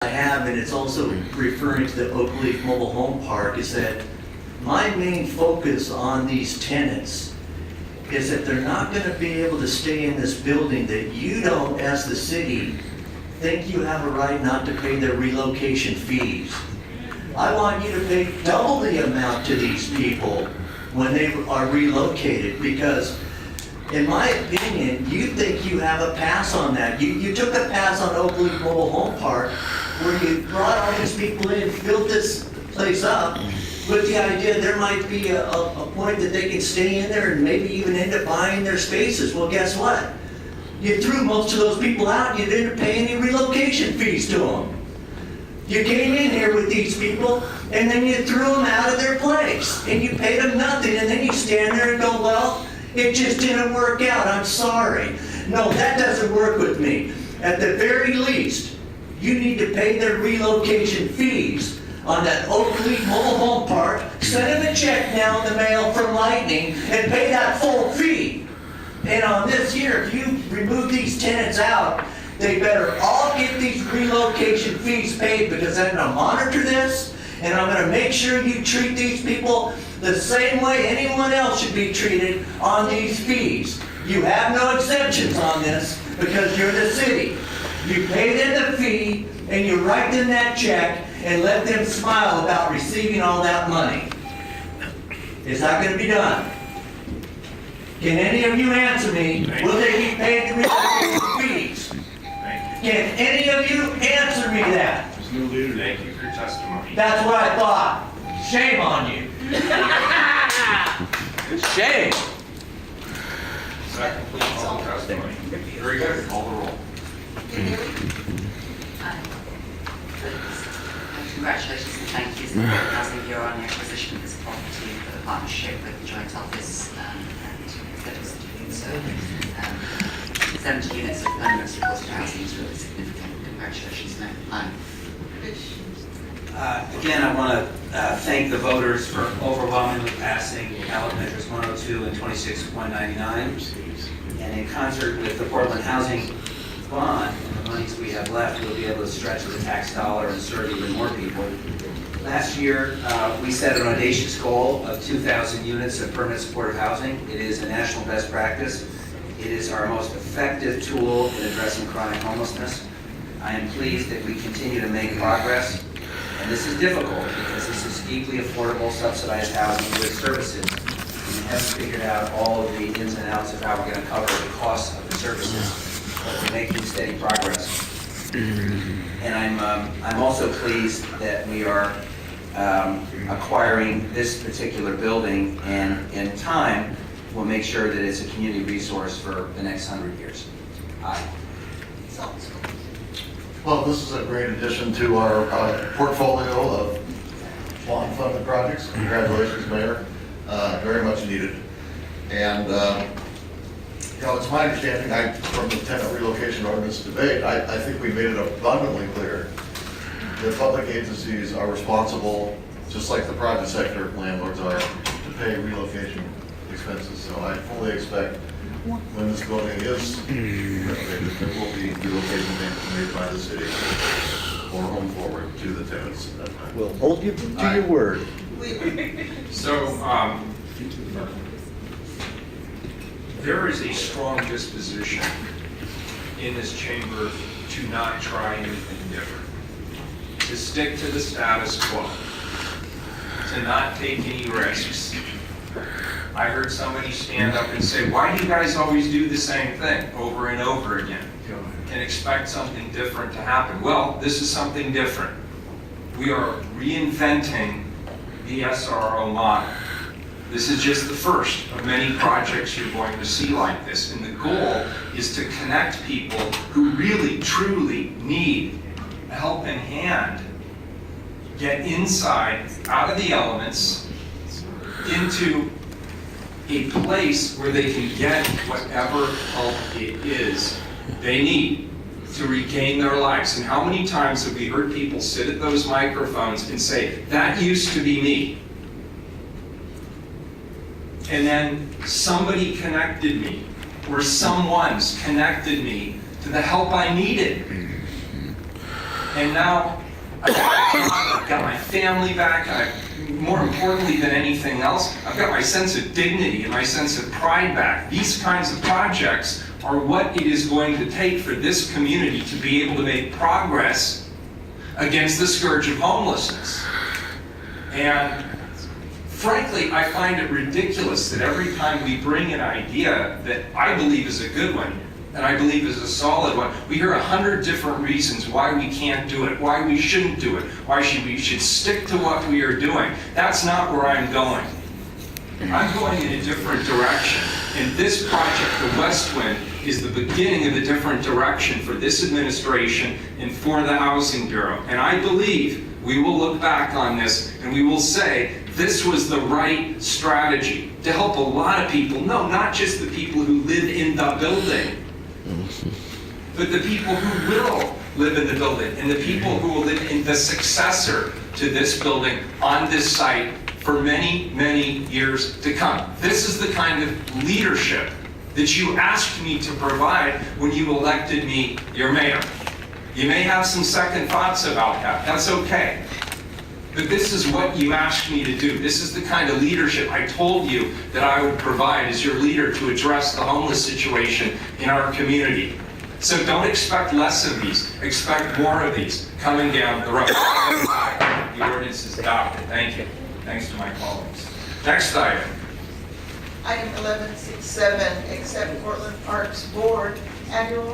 I have, and it's also referring to the Oak Leaf Mobile Home Park, is that my main focus on these tenants is that they're not going to be able to stay in this building that you don't, as the city, think you have a right not to pay their relocation fees. I want you to pay double the amount to these people when they are relocated, because in my opinion, you think you have a pass on that. You took a pass on Oak Leaf Mobile Home Park, where you brought all these people in, built this place up with the idea there might be a point that they can stay in there and maybe even end up buying their spaces. Well, guess what? You threw most of those people out and you didn't pay any relocation fees to them. You came in here with these people and then you threw them out of their place and you paid them nothing, and then you stand there and go, well, it just didn't work out, I'm sorry. No, that doesn't work with me. At the very least, you need to pay their relocation fees on that Oak Leaf Mobile Home Park. Send them a check now in the mail from Lightning and pay that full fee. And on this here, if you remove these tenants out, they better all get these relocation fees paid, because I'm going to monitor this and I'm going to make sure you treat these people the same way anyone else should be treated on these fees. You have no exceptions on this because you're the city. You pay them the fee and you write them that check and let them smile about receiving all that money. Is that going to be done? Can any of you answer me? Will they be paid the relocation fees? Can any of you answer me that? Thank you for your testimony. That's what I thought. Shame on you. Shame. Second, please call the testimony. Very good. Call the roll. Congratulations and thank you to the Housing Bureau on the acquisition of this property for the partnership with the Joint Office and Federal Institute. So 70 units of permanent supported housing is really significant. Congratulations, Mayor. Again, I want to thank the voters for overwhelmingly passing ballot measures 102 and 26-199. And in concert with the Portland Housing Bond and the monies we have left, we'll be able to stretch the tax dollar and serve even more people. Last year, we set an audacious goal of 2,000 units of permanent supportive housing. It is a national best practice. It is our most effective tool in addressing chronic homelessness. I am pleased that we continue to make progress. And this is difficult because this is deeply affordable, subsidized housing with services. We haven't figured out all of the ins and outs of how we're going to cover the costs of the services, but we're making steady progress. And I'm also pleased that we are acquiring this particular building, and in time, we'll make sure that it's a community resource for the next 100 years. Aye. Well, this is a great addition to our portfolio of bond-funded projects. Congratulations, Mayor. Very much needed. And, you know, it's my understanding, from the tenant relocation ordinance debate, I think we made it abundantly clear that public agencies are responsible, just like the private sector landlords are, to pay relocation expenses. So I fully expect when this building is renovated, there will be relocation payments made by the city or home forward to the tenants at that time. We'll hold you to your word. So, there is a strong disposition in this chamber to not try anything different, to stick to the status quo, to not take any risks. I heard somebody stand up and say, why do you guys always do the same thing over and over again and expect something different to happen? Well, this is something different. We are reinventing the SRO model. This is just the first of many projects you're going to see like this. And the goal is to connect people who really, truly need a helping hand, get inside, out of the elements, into a place where they can get whatever help it is they need to regain their lives. And how many times have we heard people sit at those microphones and say, that used to be me. And then somebody connected me, or someone's connected me to the help I needed. And now I've got a job, I've got my family back, more importantly than anything else, I've got my sense of dignity and my sense of pride back. These kinds of projects are what it is going to take for this community to be able to make progress against the scourge of homelessness. And frankly, I find it ridiculous that every time we bring an idea that I believe is a good one, and I believe is a solid one, we hear 100 different reasons why we can't do it, why we shouldn't do it, why we should stick to what we are doing. That's not where I'm going. I'm going in a different direction. And this project, the Westwind, is the beginning of a different direction for this administration and for the Housing Bureau. And I believe we will look back on this and we will say, this was the right strategy to help a lot of people. No, not just the people who live in the building, but the people who will live in the building and the people who will live in the successor to this building on this site for many, many years to come. This is the kind of leadership that you asked me to provide when you elected me your mayor. You may have some second thoughts about that. That's okay. But this is what you asked me to do. This is the kind of leadership I told you that I would provide as your leader to address the homeless situation in our community. So don't expect less of these. Expect more of these coming down the road. The ordinance is adopted. Thank you. Thanks to my colleagues. Next item. Item 1167, accept Portland Parks Board annual